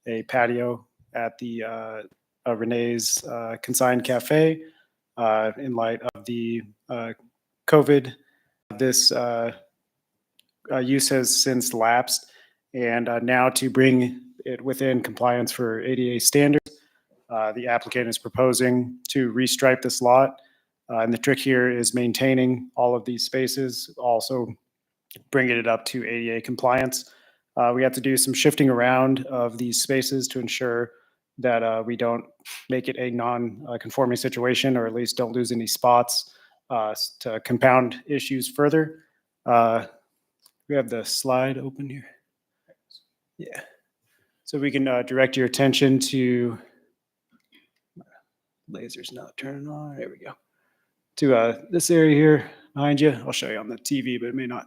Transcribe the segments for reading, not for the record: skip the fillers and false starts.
a patio at the Renee's Consigned Cafe in light of the COVID. This use has since lapsed, and now to bring it within compliance for ADA standards, the applicant is proposing to restripe this lot. And the trick here is maintaining all of these spaces, also bringing it up to ADA compliance. We have to do some shifting around of these spaces to ensure that we don't make it a non-conforming situation, or at least don't lose any spots to compound issues further. We have the slide open here. Yeah. So we can direct your attention to, laser's not turning on, there we go. To this area here behind you. I'll show you on the TV, but it may not.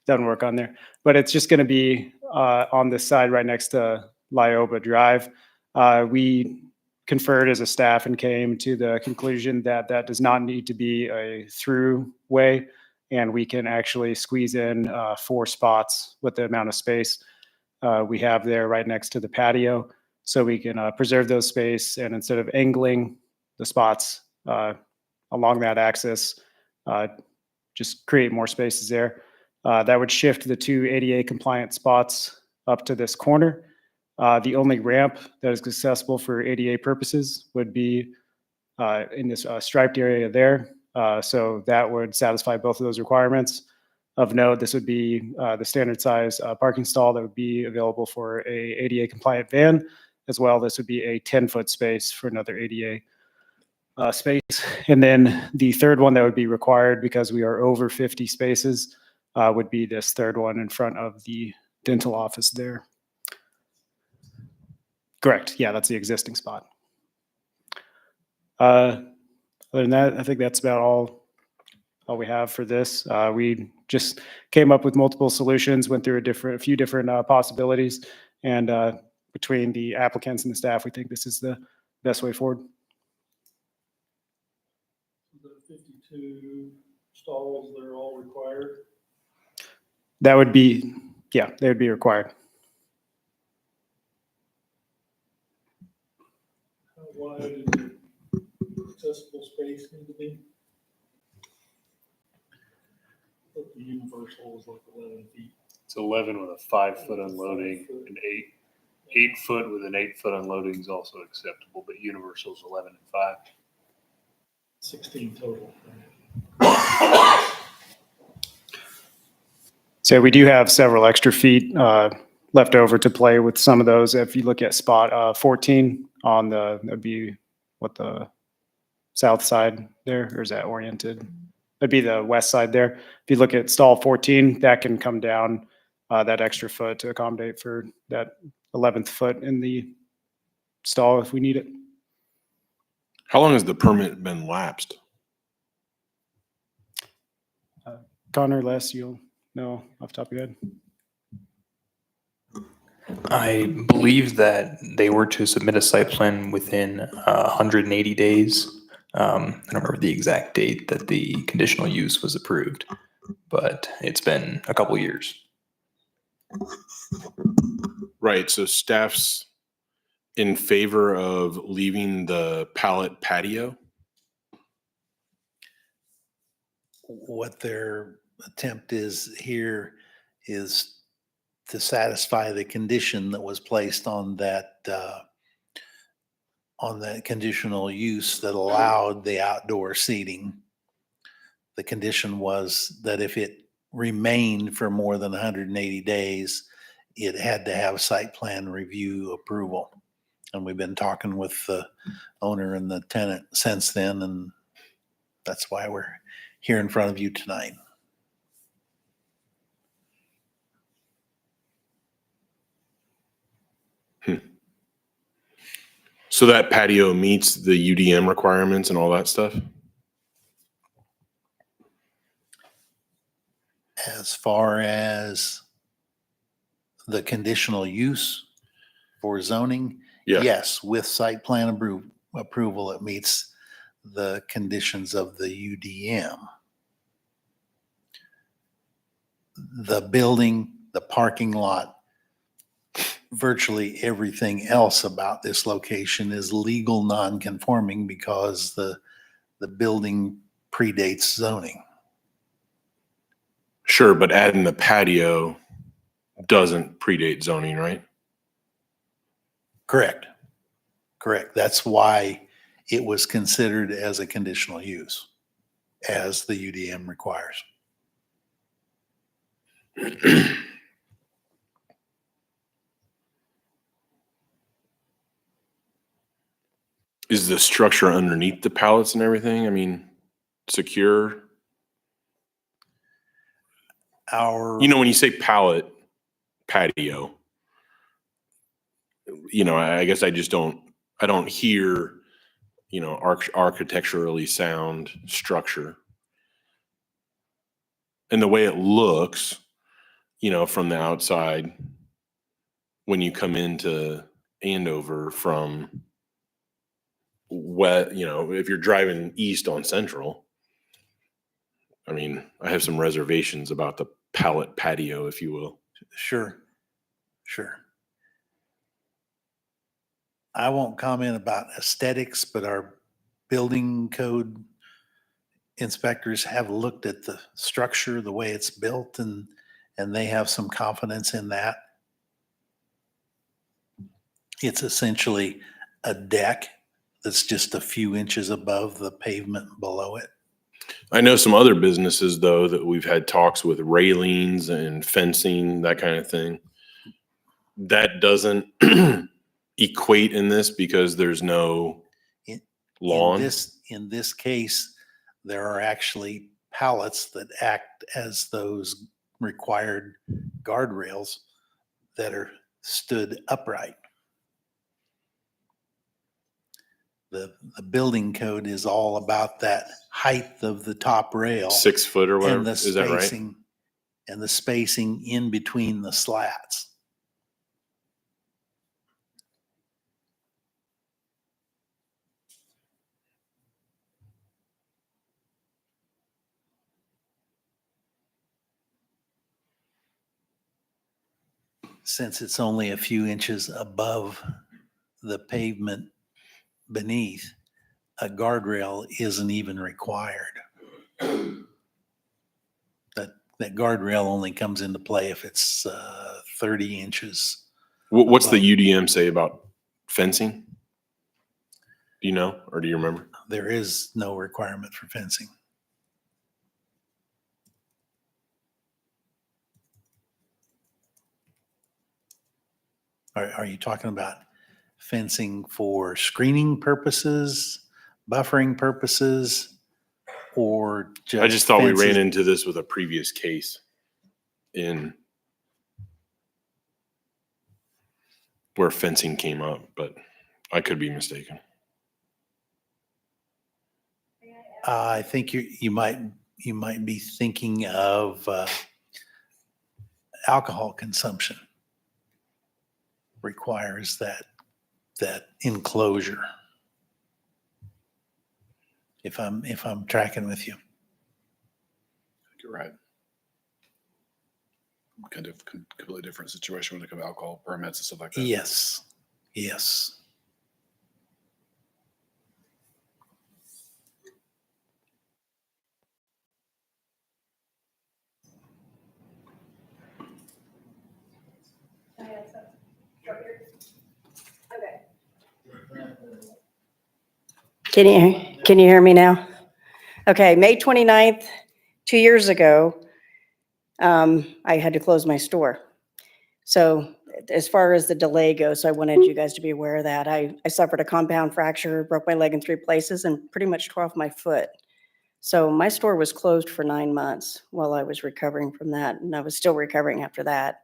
Doesn't work on there. But it's just going to be on this side right next to Lyoba Drive. We conferred as a staff and came to the conclusion that that does not need to be a through way, and we can actually squeeze in 4 spots with the amount of space we have there right next to the patio. So we can preserve those space, and instead of angling the spots along that axis, just create more spaces there. That would shift the 2 ADA compliant spots up to this corner. The only ramp that is accessible for ADA purposes would be in this striped area there. So that would satisfy both of those requirements. Of note, this would be the standard size parking stall that would be available for a ADA compliant van. As well, this would be a 10-foot space for another ADA space. And then the third one that would be required, because we are over 50 spaces, would be this third one in front of the dental office there. Correct. Yeah, that's the existing spot. Other than that, I think that's about all we have for this. We just came up with multiple solutions, went through a few different possibilities, and between the applicants and the staff, we think this is the best way forward. The 52 stalls, they're all required? That would be, yeah, they would be required. How wide is the accessible space need to be? But the universal is like 11 feet. It's 11 with a 5-foot unloading, and 8 foot with an 8-foot unloading is also acceptable, but universal is 11 and 5. 16 total. So we do have several extra feet left over to play with some of those. If you look at spot 14 on that'd be what, the south side there, or is that oriented? That'd be the west side there. If you look at stall 14, that can come down that extra foot to accommodate for that 11th foot in the stall if we need it. How long has the permit been lapsed? Connor, Les, you'll know off the top of your head. I believe that they were to submit a site plan within 180 days. I don't remember the exact date that the conditional use was approved, but it's been a couple years. Right. So staff's in favor of leaving the pallet patio? What their attempt is here is to satisfy the condition that was placed on that conditional use that allowed the outdoor seating. The condition was that if it remained for more than 180 days, it had to have site plan review approval. And we've been talking with the owner and the tenant since then, and that's why we're here in front of you tonight. So that patio meets the UDM requirements and all that stuff? As far as the conditional use for zoning, Yeah. yes, with site plan approval, it meets the conditions of the UDM. The building, the parking lot, virtually everything else about this location is legal non-conforming because the building predates zoning. Sure, but adding the patio doesn't predate zoning, right? Correct. Correct. That's why it was considered as a conditional use, as the UDM requires. Is the structure underneath the pallets and everything? I mean, secure? Our, You know, when you say pallet patio, you know, I guess I just I don't hear, you know, architecturally sound structure. And the way it looks, you know, from the outside, when you come into Andover from you know, if you're driving east on Central, I mean, I have some reservations about the pallet patio, if you will. sure, sure. I won't comment about aesthetics, but our building code inspectors have looked at the structure, the way it's built, and they have some confidence in that. It's essentially a deck that's just a few inches above the pavement below it. I know some other businesses, though, that we've had talks with railings and fencing, that kind of thing. That doesn't equate in this because there's no lawn. In this case, there are actually pallets that act as those required guardrails that are stood upright. The building code is all about that height of the top rail 6 foot or whatever. and the Is that right? spacing and the spacing in between the slats. Since it's only a few inches above the pavement beneath, a guardrail isn't even required. That guardrail only comes into play if it's 30 inches. What's the above. UDM say about fencing? Do you know, or do you remember? There is no requirement for fencing. Are you talking about fencing for screening purposes, buffering purposes, or just? I just thought we ran fences? into this with a previous case in where fencing came up, but I could be mistaken. I think you might be thinking of alcohol consumption requires that enclosure. If I'm tracking with you. You're right. Kind of completely different situation when it comes to alcohol permits and stuff like that. Yes. Yes. Can you hear me now? Okay, May 29th, 2 years ago, I had to close my store. So as far as the delay goes, I wanted you guys to be aware of that. I suffered a compound fracture, broke my leg in 3 places, and pretty much tore off my foot. So my store was closed for 9 months while I was recovering from that, and I was still recovering after that.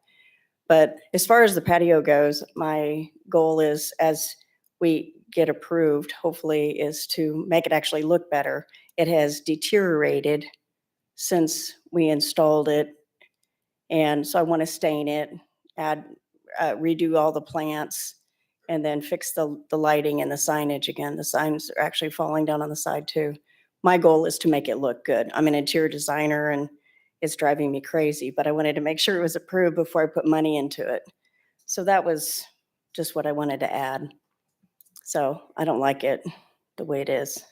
But as far as the patio goes, my goal is, as we get approved, hopefully, is to make it actually look better. It has deteriorated since we installed it. And so I want to stain it, redo all the plants, and then fix the lighting and the signage again. The signs are actually falling down on the side too. My goal is to make it look good. I'm an interior designer and it's driving me crazy, but I wanted to make sure it was approved before I put money into it. So that was just what I wanted to add. So I don't like it the way it is.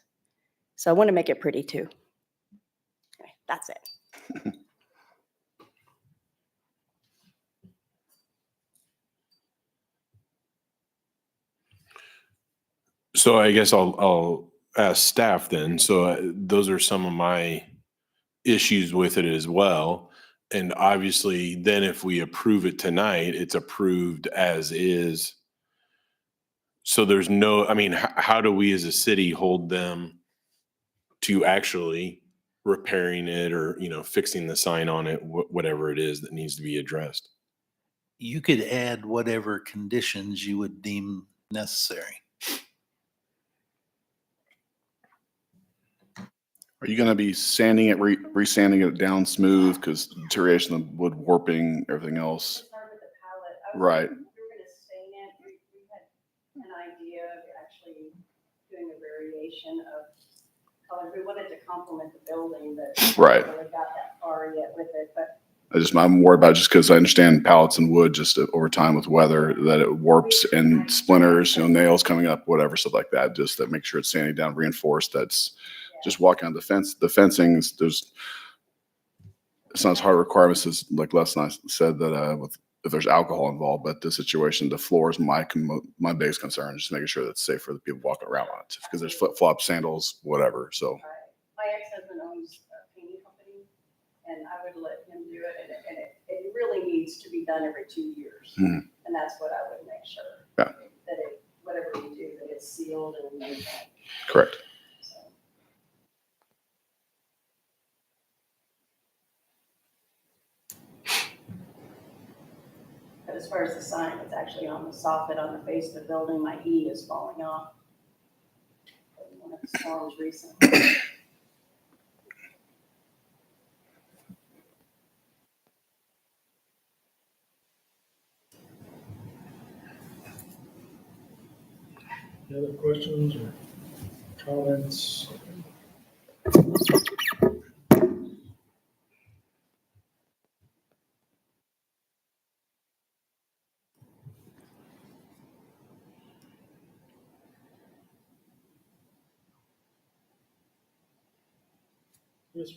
So I want to make it pretty too. Okay, that's it. So I guess I'll ask staff then. So those are some of my issues with it as well. And obviously, then if we approve it tonight, it's approved as is. So there's no, I mean, how do we as a city hold them to actually repairing it or, fixing the sign on it, whatever it is that needs to be addressed? You could add whatever conditions you would deem necessary. Are you gonna be sanding it, re-sanding it down smooth? Because deterioration of wood warping, everything else. Right. We were going to stain it. We had an idea of actually doing a variation of color. We wanted to complement the building, but Right. we haven't really got that far yet with it. But I'm worried about just because I understand pallets and wood just over time with weather that it warps and splinters, nails coming up, whatever, stuff like that. Just to make sure it's sanding down, reinforced. That's just walking on the fence. The fencing, it's not as hard requirements as like Les and I said that if there's alcohol involved, but the situation, the floor is my biggest concern, just making sure that it's safe for the people walking around on it because there's flip flops, sandals, whatever. So my ex-husband owns a painting company, and I would let him do it. And it really needs to be done every 2 years. Mhm. And that's what I would make sure. Yeah. That whatever you do, that it's sealed and everything. correct. So. But as far as the sign, it's actually on the soffit on the face of the building. My E is falling off. One of the storms recently. Any other questions or comments? Yes,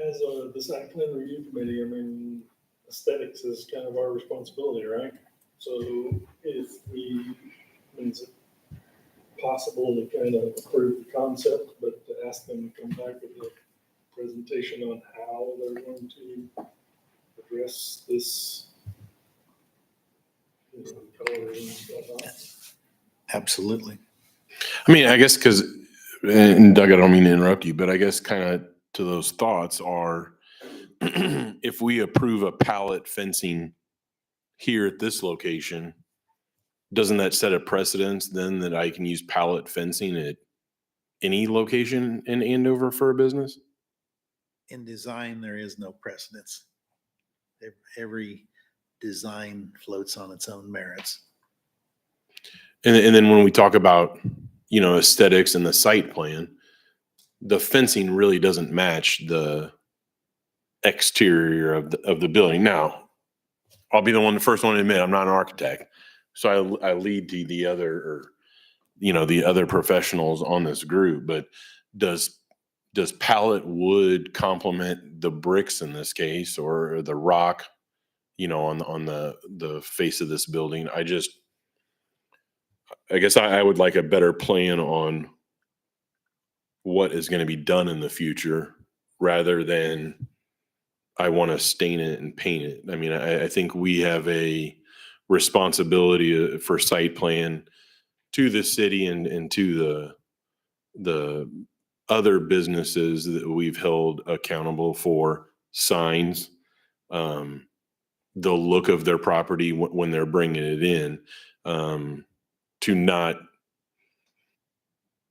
as the site plan review committee, I mean, aesthetics is kind of our responsibility, right? So if is it possible to kind of approve the concept, but to ask them to come back with a presentation on how they're going to address this, colors and whatnot? Absolutely. I mean, I guess because, and Doug, I don't mean to interrupt you, but I guess kind of to those thoughts are if we approve a pallet fencing here at this location, doesn't that set a precedence then that I can use pallet fencing at any location in Andover for a business? In design, there is no precedence. Every design floats on its own merits. And then when we talk about, aesthetics and the site plan, the fencing really doesn't match the exterior of the building. Now, I'll be the first one to admit I'm not an architect, so I lead to the other, the other professionals on this group. But does pallet wood complement the bricks in this case, or the rock, on the face of this building? I guess I would like a better plan on what is going to be done in the future rather than I want to stain it and paint it. I mean, I think we have a responsibility for site plan to the city and to the other businesses that we've held accountable for signs, the look of their property when they're bringing it in, to not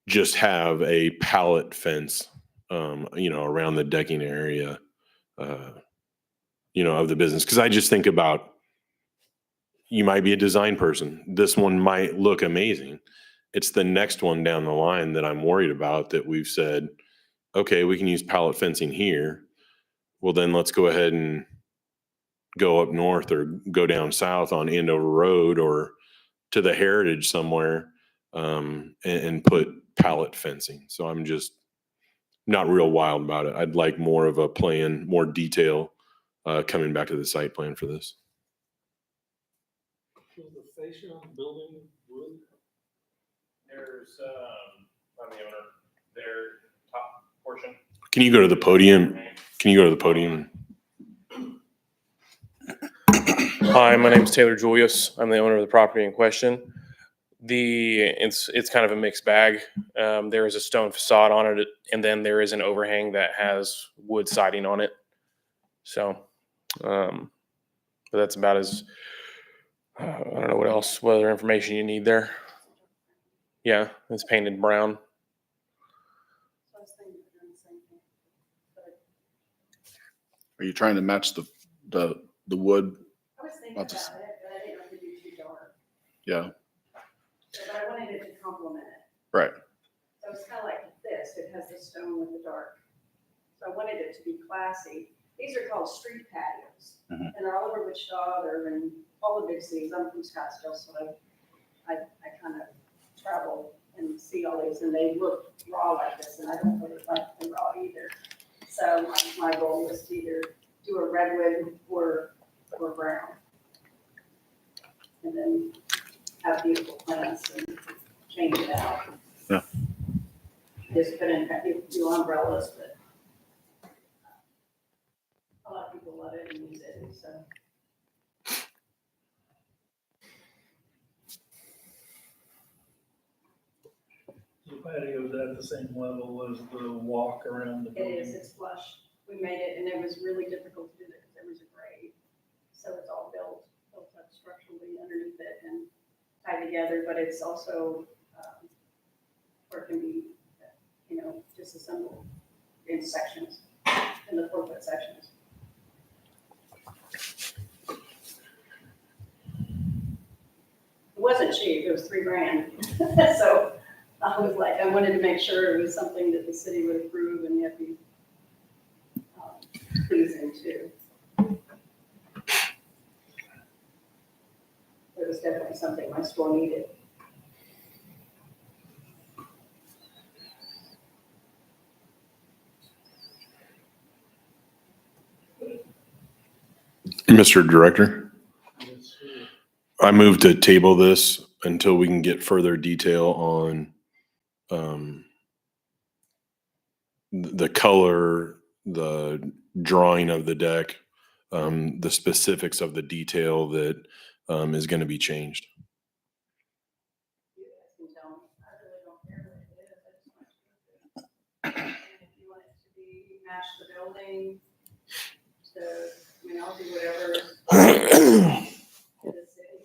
just have a pallet fence, around the decking area, of the business. Because I just think about, you might be a design person. This one might look amazing. It's the next one down the line that I'm worried about that we've said, okay, we can use pallet fencing here. Well, then let's go ahead and go up north or go down south on Andover Road or to the Heritage somewhere, and put pallet fencing. So I'm just not real wild about it. I'd like more of a plan, more detail, coming back to the site plan for this. So the fascia on the building wood? There's, I'm the owner, their top portion. Can you go to the podium? Can you go to the podium? Hi, my name is Taylor Julius. I'm the owner of the property in question. It's kind of a mixed bag. There is a stone facade on it, and then there is an overhang that has wood siding on it. So, but that's about as, I don't know what other information you need there. Yeah, it's painted brown. Are you trying to match the wood? I was thinking I'll about it, just- but I didn't know if it'd be too dark. Yeah, But I wanted it to complement it. right. So it's kind of like this, it has the stone with the dark. So I wanted it to be classy. These are called street patios. Mhm. And they're all over Wichita, they're in all the big cities. I'm from Scottsdale, so I kind of travel and see all these, and they look raw like this, and I don't really like them raw either. So my goal was to either do a redwood or brown. And then have beautiful plants and change it out. Yeah. Just put in, do umbrellas, but a lot of people love it and use it, so. The patio is at the same level as the walk around the It building. is, it's flush. We made it, and it was really difficult to do that because there was a grade. So it's all built up structurally underneath it and tied together, but it's also, or it can be, disassembled in sections, in the 4-foot sections. It wasn't cheap, it was $3,000. So I was like, I wanted to make sure it was something that the city would approve and yet be pleasing too. It was definitely something my store needed. Mr. Director, Yes, sir. I move to table this until we can get further detail on the color, the drawing of the deck, the specifics of the detail that is going to be changed. You guys can tell me. I really don't care what it is. I just want it to be. If you want it to be, match the building, I'll do whatever. For the city.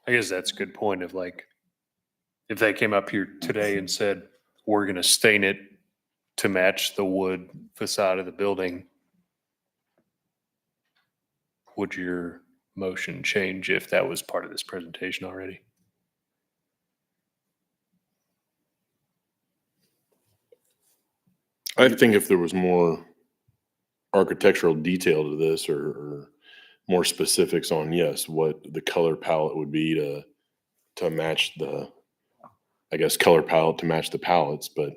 I guess that's a good point of like, if they came up here today and said, we're going to stain it to match the wood facade of the building, would your motion change if that was part of this presentation already? I think if there was more architectural detail to this or more specifics on, yes, what the color palette would be to match the, I guess, color palette to match the palettes, but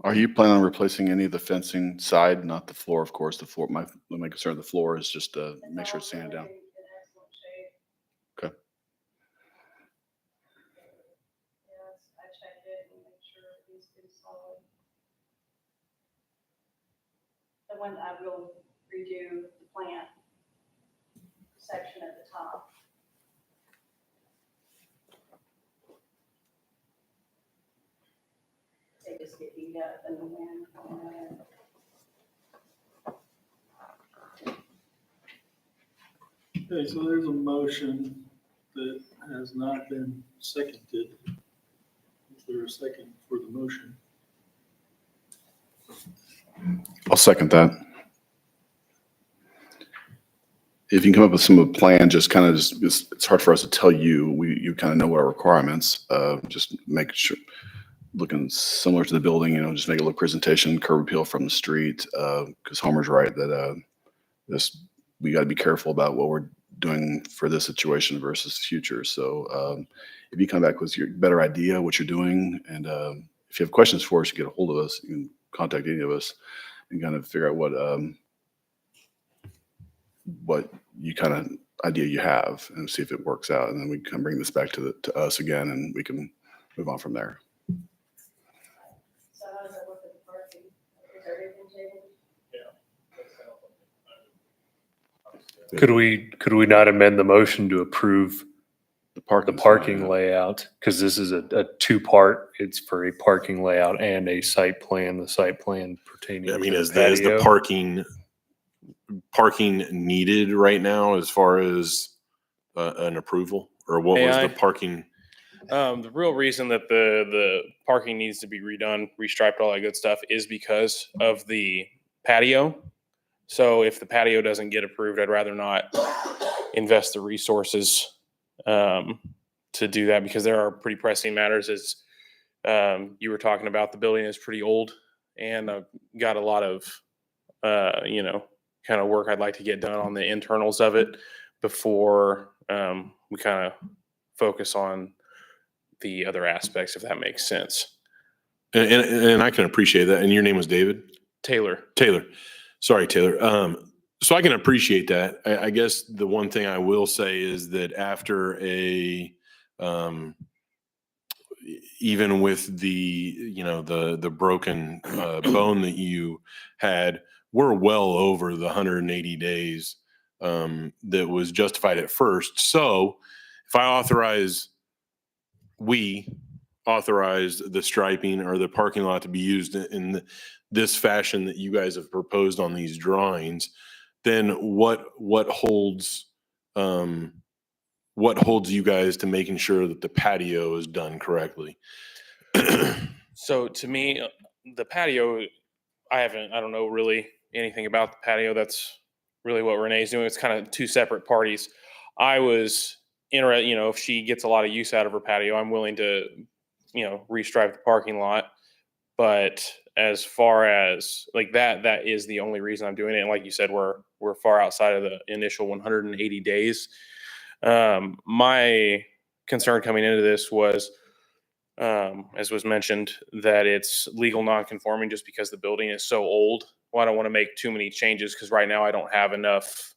Are you planning on replacing any of the fencing side, not the floor, of course? The floor, my concern, the floor is just to make sure it's sanded down. In excellent shape. Okay. Yes, I checked it and made sure it was pretty solid. The one I will redo the plant section at the top. They just get beat up in the wind. Okay, so there's a motion that has not been seconded. Is there a second for the motion? I'll second that. if you can come up with some of the plan, just kind of it's hard for us to tell you. You kind of know what our requirements. Just make sure looking similar to the building. Just make a little presentation, curb appeal from the street. Because Homer's right that we got to be careful about what we're doing for this situation versus future. So if you come back with your better idea what you're doing, and if you have questions for us, you get a hold of us. You can contact any of us and kind of figure out what you kind of idea you have and see if it works out. And then we can bring this back to us again, and we can move on from there. So how does that work with the parking? Is everything tabled? Could we not amend the motion to approve The the parking layout? Because this is a two-part. It's for a parking layout and a site plan. The site plan pertaining. I mean, to is the patio. parking needed right now as far as an approval, or what was the parking? The real reason that the parking needs to be redone, restriped, all that good stuff is because of the patio. So if the patio doesn't get approved, I'd rather not invest the resources to do that, because there are pretty pressing matters. As you were talking about, the building is pretty old, and I've got a lot of kind of work I'd like to get done on the internals of it before we kind of focus on the other aspects, if that makes sense. And I can appreciate that. And your name was David? Taylor. Sorry, Taylor. So I can appreciate that. I guess the one thing I will say is that after even with the broken bone that you had, we're well over the 180 days that was justified at first. So if we authorize the striping or the parking lot to be used in this fashion that you guys have proposed on these drawings, then what holds you guys to making sure that the patio is done correctly? So to me, the patio, I don't know really anything about the patio. That's really what Renee's doing. It's kind of two separate parties. I was interested, if she gets a lot of use out of her patio, I'm willing to, restripe the parking lot. But as far as like that is the only reason I'm doing it. And like you said, we're far outside of the initial 180 days. My concern coming into this was, as was mentioned, that it's legal non-conforming just because the building is so old. Well, I don't want to make too many changes because right now I don't have enough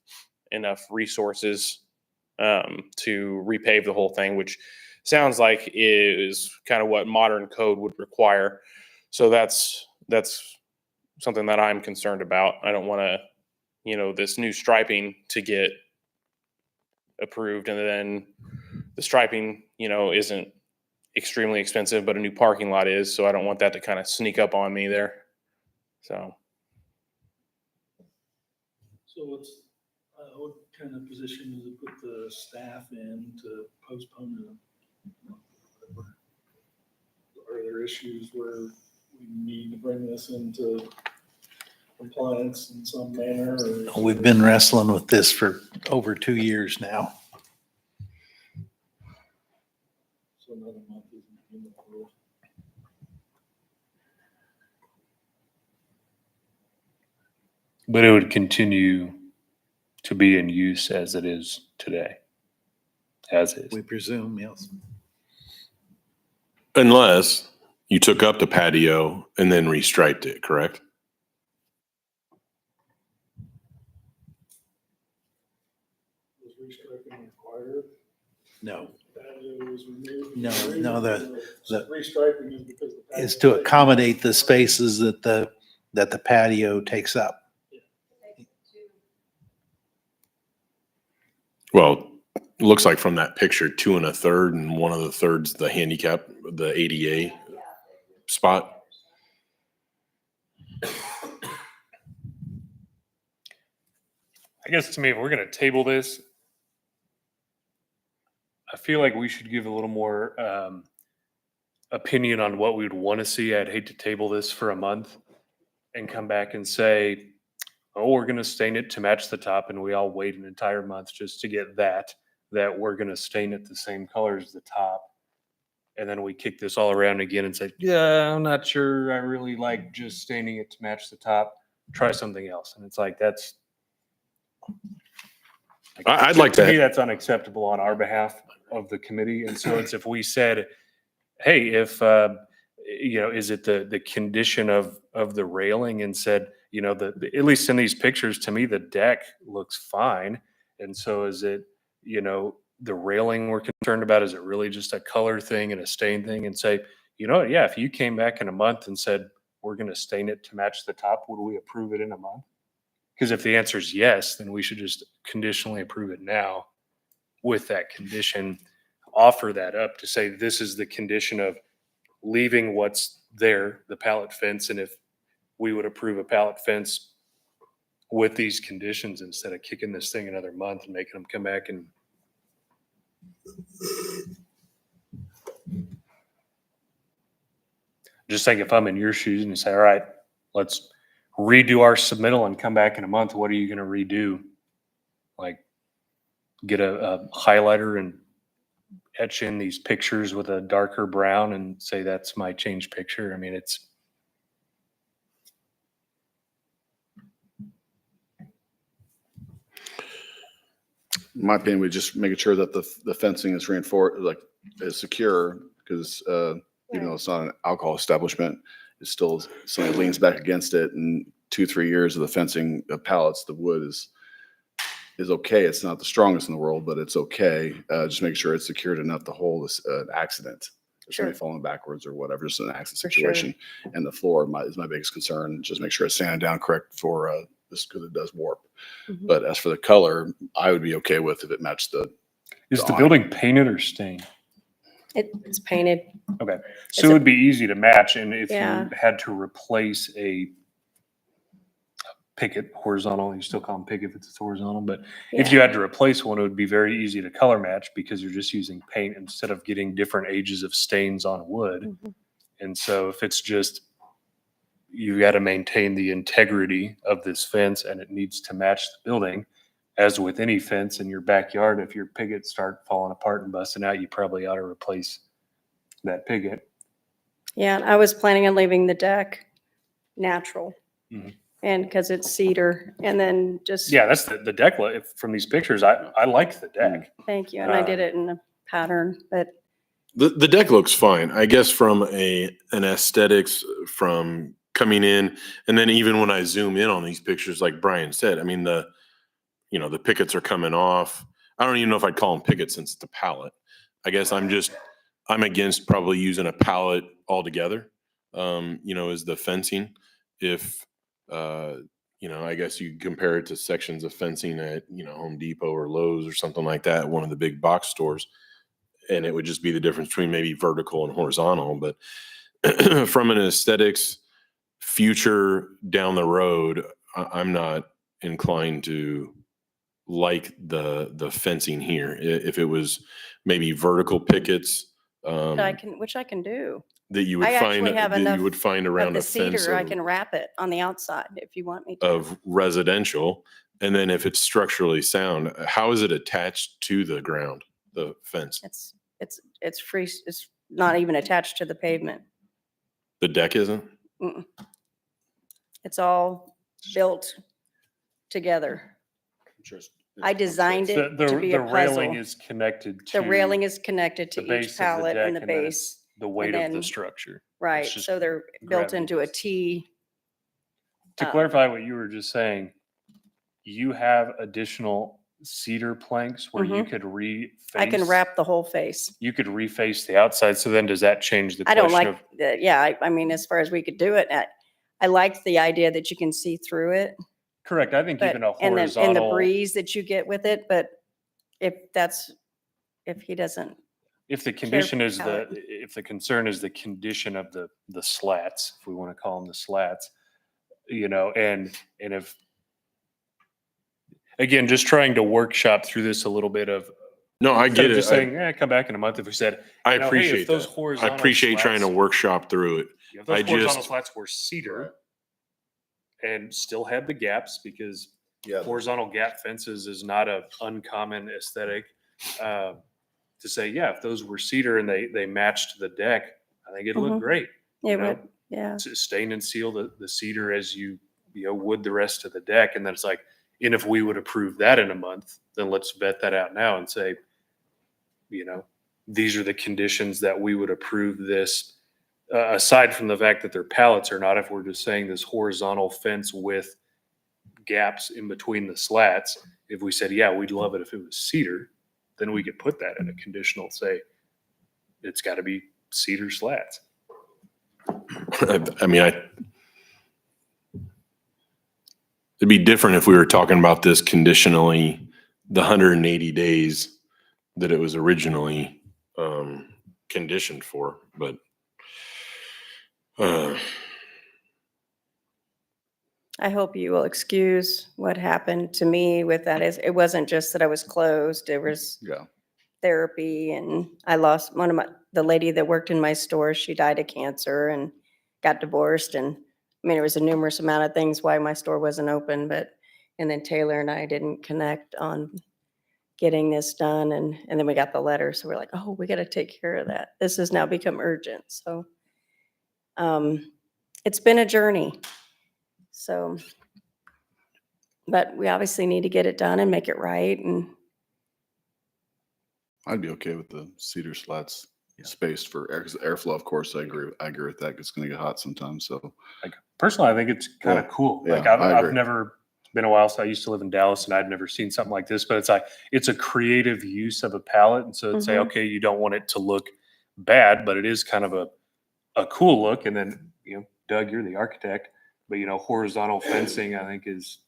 resources to repave the whole thing, which sounds like is kind of what modern code would require. So that's something that I'm concerned about. I don't want to, this new striping to get approved, and then the striping, isn't extremely expensive, but a new parking lot is. So I don't want that to kind of sneak up on me there. So what kind of position does it put the staff in to postpone it? Are there issues where we need to bring this into compliance in some manner? Or? We've been wrestling with this for over 2 years now. So another month isn't in the world. But it would continue to be in use as it is today. As is. We presume, yes. Unless you took up the patio and then restriped it, correct? Was restriping required? No. Patio was removed? No, the restriping is because the patio is to accommodate the spaces that the patio takes up. Well, it looks like from that picture, 2 1/3, and 1/3's the handicap, the ADA spot. I guess to me, if we're going to table this, I feel like we should give a little more opinion on what we would want to see. I'd hate to table this for a month and come back and say, oh, we're going to stain it to match the top, and we all wait an entire month just to get that we're going to stain it the same color as the top. And then we kick this all around again and say, yeah, I'm not sure I really like just staining it to match the top. Try something else. And it's like, that's, I'd like to me, to, that's unacceptable on our behalf of the committee. And so it's if we said, hey, if, is it the condition of the railing, and said, at least in these pictures, to me, the deck looks fine. And so is it, the railing we're concerned about? Is it really just a color thing and a stain thing? And say, yeah, if you came back in a month and said, we're going to stain it to match the top, would we approve it in a month? Because if the answer is yes, then we should just conditionally approve it now with that condition, offer that up to say, this is the condition of leaving what's there, the pallet fence. And if we would approve a pallet fence with these conditions, instead of kicking this thing another month and making them come back and just think, if I'm in your shoes and you say, all right, let's redo our submittal and come back in a month, what are you going to redo? Like, get a highlighter and etch in these pictures with a darker brown and say, that's my changed picture. I mean, it's, In my opinion, we just making sure that the fencing is reinforced, like is secure, because even though it's not an alcohol establishment, it's still, somebody leans back against it, and 2-3 years of the fencing of pallets, the wood is okay. It's not the strongest in the world, but it's okay. Just make sure it's secured enough to hold this accident. Or somebody falling backwards or whatever, just an accident situation. And the floor is my biggest concern. Just make sure it's sanded down correct for this, because it does warp. But as for the color, I would be okay with if it matched the. is the building painted or stained? It's painted. Okay. So it would be easy to match. And if Yeah. you had to replace a picket horizontal, you still call them picket if it's horizontal, but if you had to replace one, it would be very easy to color match, because you're just using paint instead of getting different ages of stains on wood. And so if it's just, you got to maintain the integrity of this fence and it needs to match the building, as with any fence in your backyard, if your pickets start falling apart and busting out, you probably ought to replace that picket. Yeah, I was planning on leaving the deck natural. Mhm. And because it's cedar, and then just. Yeah, that's the deck. From these pictures, I like the deck. Thank you. And I did it in a pattern, but the deck looks fine. I guess from an aesthetics, from coming in, and then even when I zoom in on these pictures, like Brian said, I mean, the pickets are coming off. I don't even know if I'd call them pickets since it's a pallet. I guess I'm against probably using a pallet altogether, as the fencing. If, I guess you compare it to sections of fencing at, Home Depot or Lowe's or something like that, one of the big box stores. And it would just be the difference between maybe vertical and horizontal. But from an aesthetics future down the road, I'm not inclined to like the fencing here. If it was maybe vertical pickets, which I can do. that you would I find actually have that enough you would find But around the a fence cedar, I can wrap it on the outside if you want me to. of residential. And then if it's structurally sound, how is it attached to the ground, the fence? It's free. It's not even attached to the pavement. The deck isn't? Mm-mm. It's all built together. I designed it to be a The railing puzzle. is connected to. The railing is connected to the base each of the pallet and deck, the and then base. the weight and of the then- structure. Right, just so they're built gravity into a based. T. To Um, clarify what you were just saying, you have additional cedar planks where you could reface. I can wrap the whole face. You could reface the outside. So then does that change the I don't question like, of? yeah, I mean, as far as we could do it, I like the idea that you can see through it. Correct. I think But, even a and the horizontal. breeze that you get with it, but if he doesn't, If the condition is pallet. if the concern is the condition of the slats, if we want to call them the slats, and if, again, just trying to workshop through this a little bit of. No, I instead get of it. Just saying, come back in a month. If we said, I hey, appreciate if those that. I horizontal appreciate trying to slats- workshop through it. if those I horizontal just- slats were cedar, and still had the gaps, because Yeah. horizontal gap fences is not a uncommon aesthetic. To say, yeah, if those were cedar and they matched the deck, I think it'd look Mhm. great. You It know, would, yeah. stain and seal the cedar as you would the rest of the deck, and then it's like, and if we would approve that in a month, then let's vet that out now and say, these are the conditions that we would approve this. Aside from the fact that their pallets are not, if we're just saying this horizontal fence with gaps in between the slats, if we said, yeah, we'd love it if it was cedar, then we could put that in a conditional, say it's got to be cedar slats. I mean, it'd be different if we were talking about this conditionally, the 180 days that it was originally conditioned for, but I hope you will excuse what happened to me with that. It wasn't just that I was closed. There was Yeah. therapy, and I lost the lady that worked in my store. She died of cancer and got divorced. And I mean, there was a numerous amount of things why my store wasn't open, and then Taylor and I didn't connect on getting this done. And then we got the letter. So we're like, oh, we got to take care of that. This has now become urgent. So it's been a journey. So, but we obviously need to get it done and make it right. And I'd be okay with the cedar slats spaced for airflow. Of course, I agree with that. It's going to get hot sometimes. So Like, personally, I think it's kind of Yeah. cool. Yeah, Like I've I agree. never, it's been a while since I used to live in Dallas, and I'd never seen something like this, but it's like, it's a creative use of a palette. And so it's say, Mhm. okay, you don't want it to look bad, but it is kind of a cool look. And then, Doug, you're the architect, but horizontal fencing, I think, is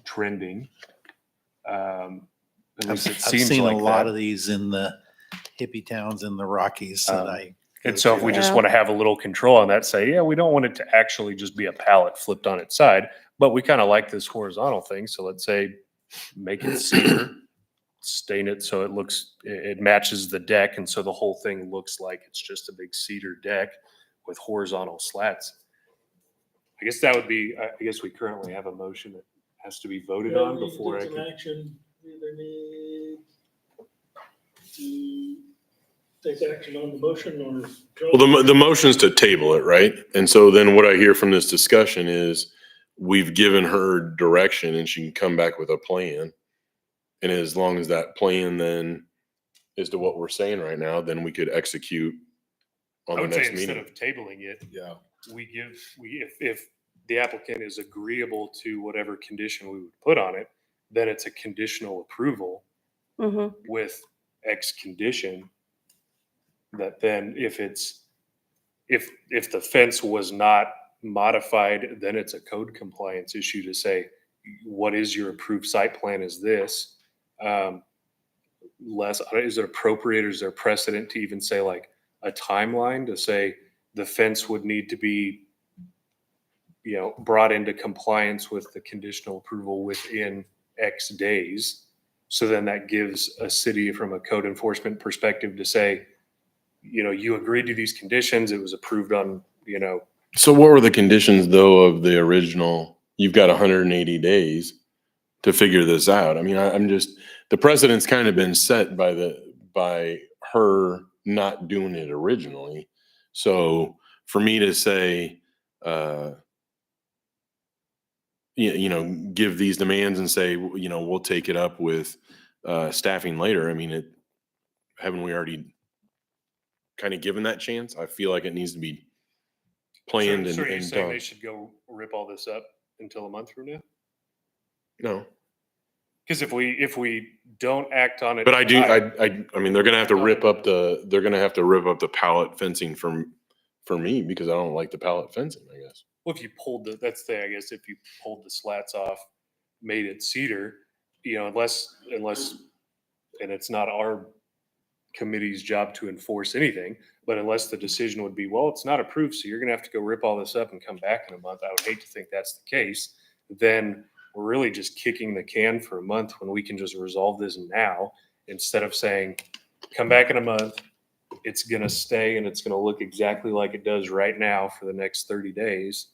trending. At least it I've seems seen like a lot that. of these in the hippie towns in the Rockies that I. And so if we just Yeah. want to have a little control on that, say, yeah, we don't want it to actually just be a pallet flipped on its side, but we kind of like this horizontal thing. So let's say make it cedar, stain it so it matches the deck. And so the whole thing looks like it's just a big cedar deck with horizontal slats. I guess that would be, I guess we currently have a motion that has to be voted on We need to before I take some can. action. We either need to take action on the motion or. well, the motion's to table it, right? And so then what I hear from this discussion is we've given her direction and she can come back with a plan. And as long as that plan then is to what we're saying right now, then we could execute on I the would say next instead meeting. of tabling it, Yeah. if the applicant is agreeable to whatever condition we would put on it, then it's a conditional approval mhm. with X condition. That then if the fence was not modified, then it's a code compliance issue to say, what is your approved site plan is this? Is it appropriate, or is there precedent to even say like a timeline to say the fence would need to be brought into compliance with the conditional approval within X days? So then that gives a city, from a code enforcement perspective, to say, you agreed to these conditions, it was approved on, So what were the conditions though of the original? You've got 180 days to figure this out. I mean, I'm just, the precedent's kind of been set by her not doing it originally. So for me to say, give these demands and say, we'll take it up with staffing later. I mean, haven't we already kind of given that chance? I feel like it needs to be planned so are you and saying done. they should go rip all this up until a month from now? No, Because if we don't act on it, but I do. tonight, I mean, they're gonna have to rip up the pallet fencing for me because I don't like the pallet fencing, I guess. well, if you pulled that's the, I guess, if you pulled the slats off, made it cedar, unless, and it's not our committee's job to enforce anything, but unless the decision would be, well, it's not approved, so you're gonna have to go rip all this up and come back in a month. I would hate to think that's the case. Then we're really just kicking the can for a month when we can just resolve this now, instead of saying, come back in a month, it's gonna stay and it's gonna look exactly like it does right now for the next 30 days.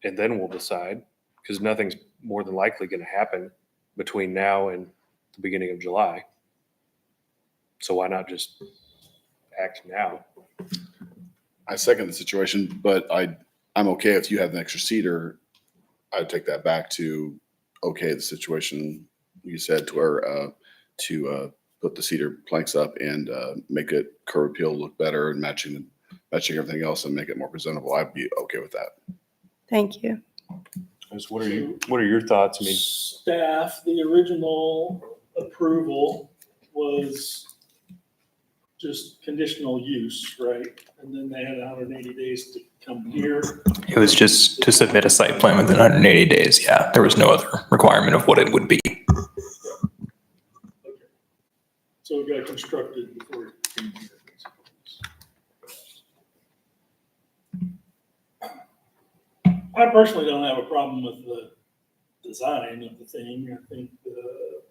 and then we'll decide, because nothing's more than likely going to happen between now and the beginning of July. So why not just act now? I second the situation, but I'm okay if you have an extra cedar. I'd take that back to okay the situation you said to where put the cedar planks up and make it curb appeal look better and matching everything else and make it more presentable. I'd be okay with that. Thank you. What are your thoughts? I mean, Staff, the original approval was just conditional use, right? And then they had 180 days to come here. It was just to submit a site plan within 180 days. Yeah, there was no other requirement of what it would be. Okay. So it got constructed before it came here. I personally don't have a problem with the design of the thing. I think the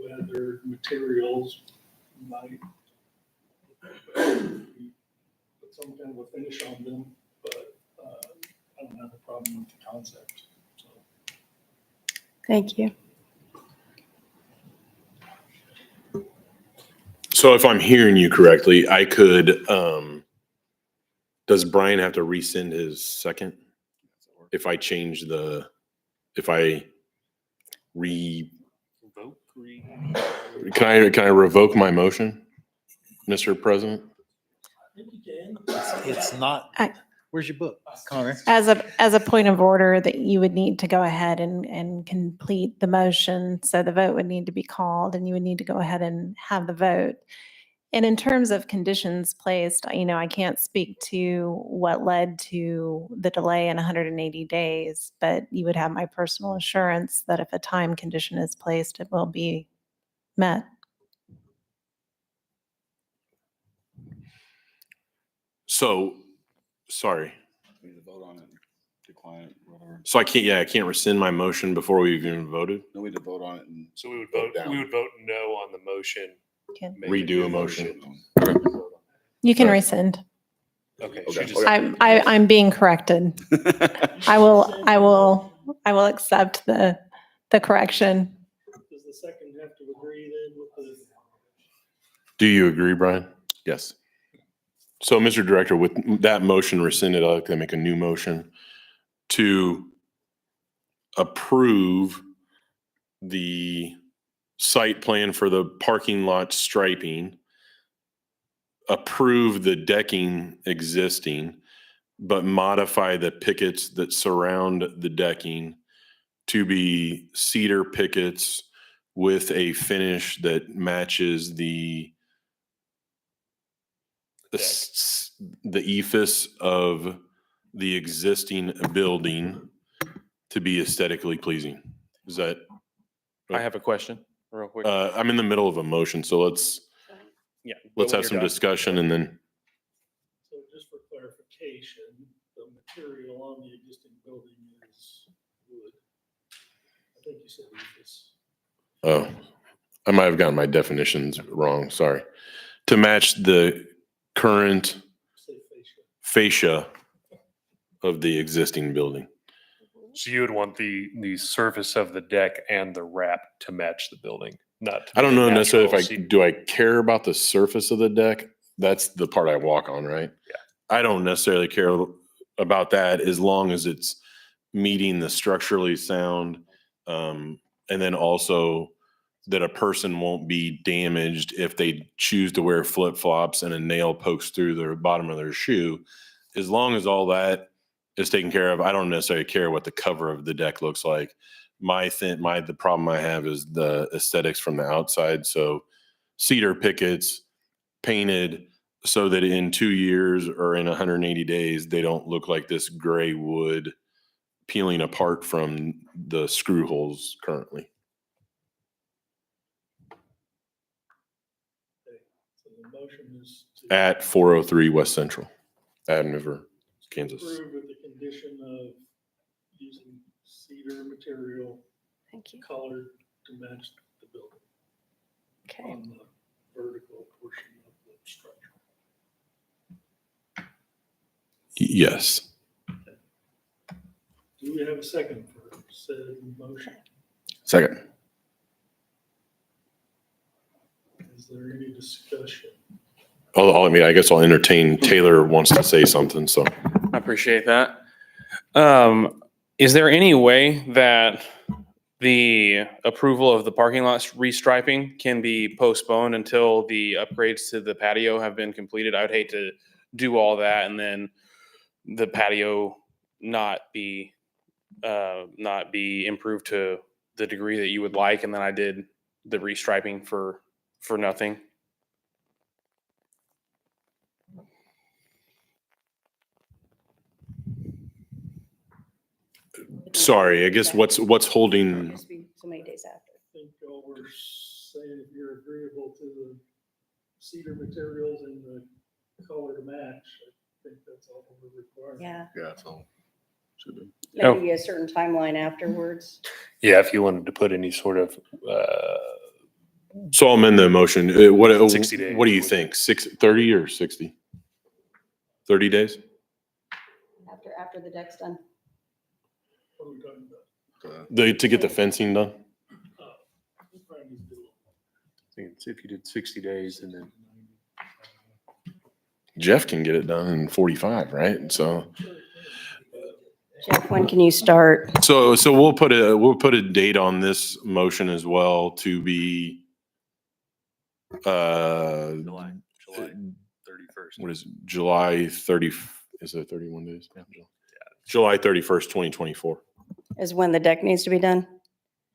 weather materials might put some kind of a finish on them, but I don't have a problem with the concept. So. Thank you. So if I'm hearing you correctly, I could, does Brian have to rescind his second? If I change if I can I revoke my motion, Mr. President? I think you can. It's not, where's your book, Connor? As a point of order, that you would need to go ahead and complete the motion. So the vote would need to be called and you would need to go ahead and have the vote. And in terms of conditions placed, I can't speak to what led to the delay in 180 days, but you would have my personal assurance that if a time condition is placed, it will be met. So, sorry. We need to vote on it, decline it, whatever. So I can't rescind my motion before we've even voted? No, we need to vote on it and so we would vote down. vote no on the motion. Can- make Redo new a motion. You can Okay. rescind. Okay. Okay. She just- I'm being corrected. I will accept the correction. Does the second have to agree then with the? Do you agree, Brian? Yes. So, Mr. Director, with that motion rescinded, I'd like to make a new motion to approve the site plan for the parking lot striping, approve the decking existing, but modify the pickets that surround the decking to be cedar pickets with a finish that matches the ephes of the existing building to be aesthetically pleasing. Is that? I have a question real quick. I'm in the middle of a motion, so let's Yeah. have when some you're done. discussion and then. So just for clarification, the material on the existing building is wood. I think you said this. Oh, I might have gotten my definitions wrong. Sorry. To match the current Say fascia. fascia of the existing building. So you would want the surface of the deck and the wrap to match the building, not. to I don't be a know necessarily natural do I care about the surface of the deck? That's the part I walk on, right? Yeah. I don't necessarily care about that as long as it's meeting the structurally sound. And then also that a person won't be damaged if they choose to wear flip flops and a nail pokes through the bottom of their shoe. As long as all that is taken care of, I don't necessarily care what the cover of the deck looks like. The problem I have is the aesthetics from the outside. So cedar pickets painted so that in 2 years or in 180 days, they don't look like this gray wood peeling apart from the screw holes currently. So the motion is to At 403 West Central, Avenue River, Kansas. approve with the condition of using cedar material Thank you. colored to match the building Okay. on the vertical portion of the structure. Yes. Do we have a second for said motion? Second. Is there any discussion? I mean, I guess I'll entertain Taylor wants to say something, so. I appreciate that. Is there any way that the approval of the parking lot restriping can be postponed until the upgrades to the patio have been completed? I would hate to do all that and then the patio not be improved to the degree that you would like, and then I did the restriping for nothing. Sorry, I guess what's holding, Just be so many days after. I think y'all were saying if you're agreeable to the cedar materials and the color to match, I think that's all we're requiring. Yeah, Yeah, so. Should be. maybe a certain timeline afterwards. Yeah, if you wanted to put any sort of, so I'll amend the motion. What 60 days. What do you think? 30 or 60? 30 days? After the deck's done. What are we talking about? To get the fencing done? We probably need to do I think it's if you did 60 days and then, Jeff can get it done in 45, right? So, Jeff, when can you start? so we'll put a date on this motion as well to be, July 31st. what is it? July 30, is it 31 days? Yeah. July 31st, 2024. Is when the deck needs to be done?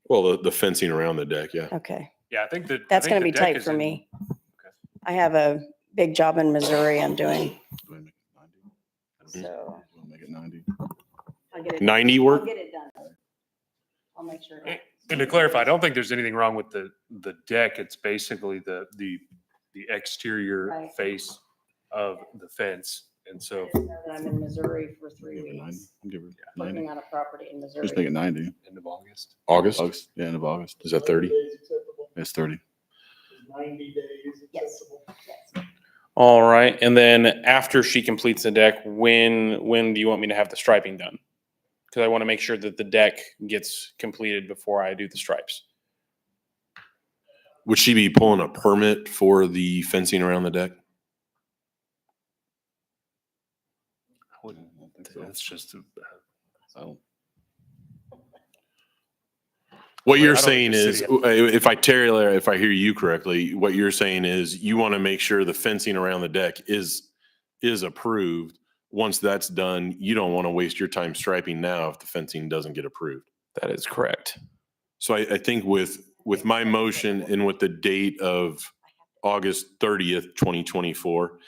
Well, the fencing around the deck, yeah. Okay, Yeah, I think that. that's I think gonna be the deck tight is for in- me. I have a big job in Missouri I'm doing, Do we make it 90? so. We'll make it 90. I'll get it. 90 I'll work? get it done. I'll make sure. And to clarify, I don't think there's anything wrong with the deck. It's basically the exterior Right. face of the fence. And so I'm in Missouri for 3 Give her 90. weeks, Give her 90. working on a property in Missouri. Just make it 90. end of August. August? August, yeah, end of August. Is that 30? days acceptable? It's 30. Is 90 days Yes. acceptable? Yes. All right, and then after she completes the deck, when do you want me to have the striping done? Because I want to make sure that the deck gets completed before I do the stripes. Would she be pulling a permit for the fencing around the deck? I wouldn't, so. that's just, I don't. What Well, you're I don't saying think the is, city- if I hear you correctly, what you're saying is you want to make sure the fencing around the deck is approved. Once that's done, you don't want to waste your time striping now if the fencing doesn't get approved. That is correct. So I think with my motion and with the date of August 30th, 2024,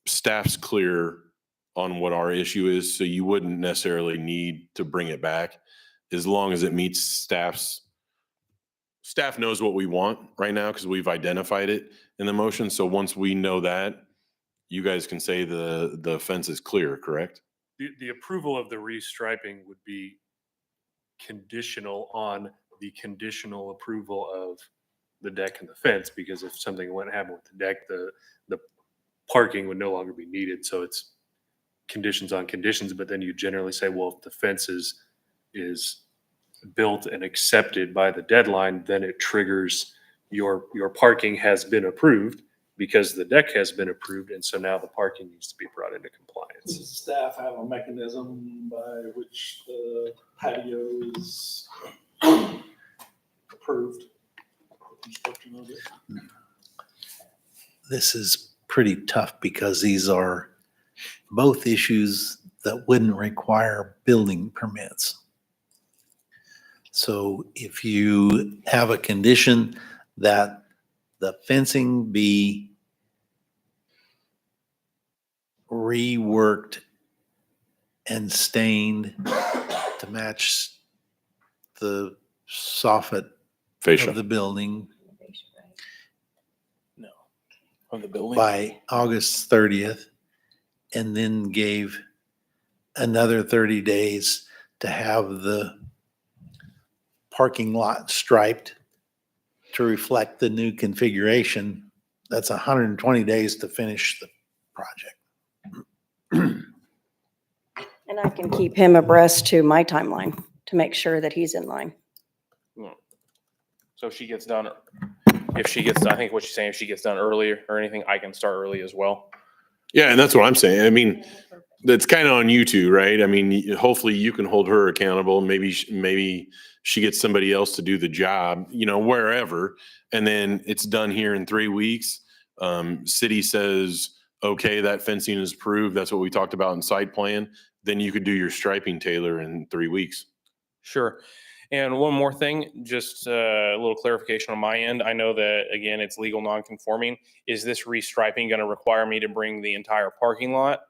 staff's clear on what our issue is, so you wouldn't necessarily need to bring it back as long as it meets staff knows what we want right now because we've identified it in the motion. So once we know that, you guys can say the fence is clear, correct? the approval of the restriping would be conditional on the conditional approval of the deck and the fence, because if something went happen with the deck, the parking would no longer be needed. So it's conditions on conditions, but then you generally say, well, if the fence is built and accepted by the deadline, then it triggers your parking has been approved because the deck has been approved. And so now the parking needs to be brought into compliance. Does staff have a mechanism by which the patio is approved? Construction of it? This is pretty tough because these are both issues that wouldn't require building permits. So if you have a condition that the fencing be reworked and stained to match the soffit Fascia. of the building Of the building. by August 30th, and then gave another 30 days to have the parking lot striped to reflect the new configuration, that's 120 days to finish the project. And I can keep him abreast to my timeline to make sure that he's in line. So if she gets done, I think what she's saying, if she gets done earlier or anything, I can start early as well. Yeah, and that's what I'm saying. I mean, that's kind of on you two, right? I mean, hopefully you can hold her accountable. Maybe she gets somebody else to do the job, wherever, and then it's done here in 3 weeks. City says, okay, that fencing is approved. That's what we talked about in site plan. Then you could do your striping, Taylor, in 3 weeks. Sure. And one more thing, just a little clarification on my end. I know that, again, it's legal non-conforming. Is this restriping going to require me to bring the entire parking lot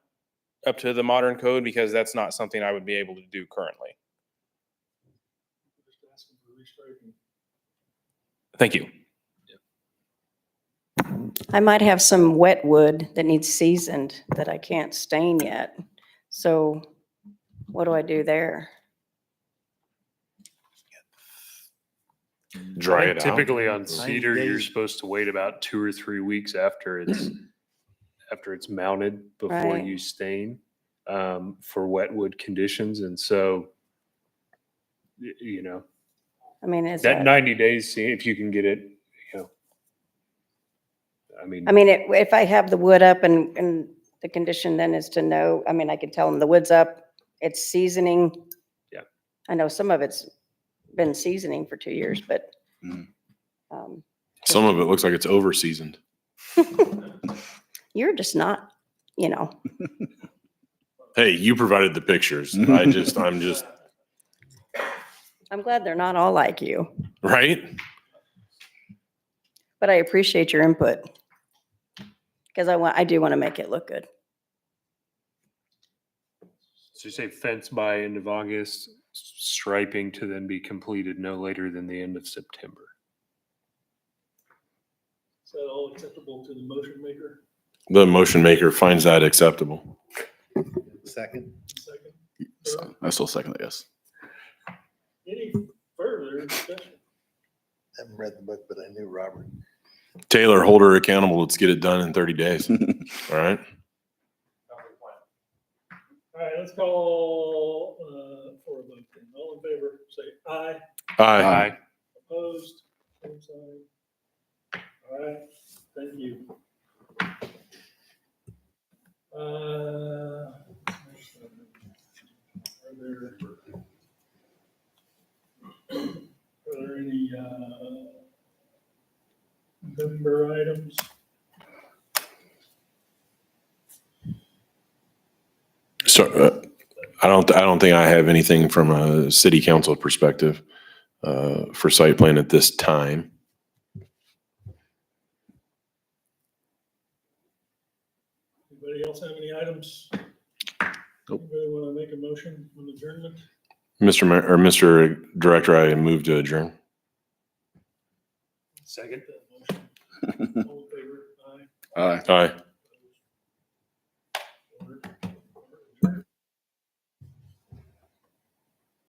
up to the modern code? Because that's not something I would be able to do currently. Just asking for restriping. Thank you. I might have some wet wood that needs seasoned that I can't stain yet. So what do I do there? Dry I it think out. typically on 90 cedar, you're days. supposed to wait about 2 or 3 weeks after it's mounted before Right. you stain for wetwood conditions. And so, I mean, is that that, 90 days, see if you can get it, I mean, if I have the wood up and the condition then is to know, I mean, I can tell them the wood's up, it's seasoning. Yeah. I know some of it's been seasoning for 2 years, but. Mhm. Some of it looks like it's over seasoned. You're just not, Hey, you provided the pictures. I'm just I'm glad they're not all like you, right. but I appreciate your input. Because I do want to make it look good. So you say fence by end of August, striping to then be completed no later than the end of September. Is that all acceptable to the motion maker? The motion maker finds that acceptable. Second. Second. I still second it, yes. Any further discussion? Haven't read the book, but I knew Robert. Taylor, hold her accountable. Let's get it done in 30 days. All right. All right, let's call for a vote. Then. All in favor, say aye. Aye. Opposed? Same sign. All right, thank you. Are there any member items? So I don't think I have anything from a city council perspective for site plan at this time. Anybody else have any items? Nope. Anybody want to make a motion on adjournment? Mr. Director, I move to adjourn. Second. That motion. All in favor? Aye. Aye. Aye.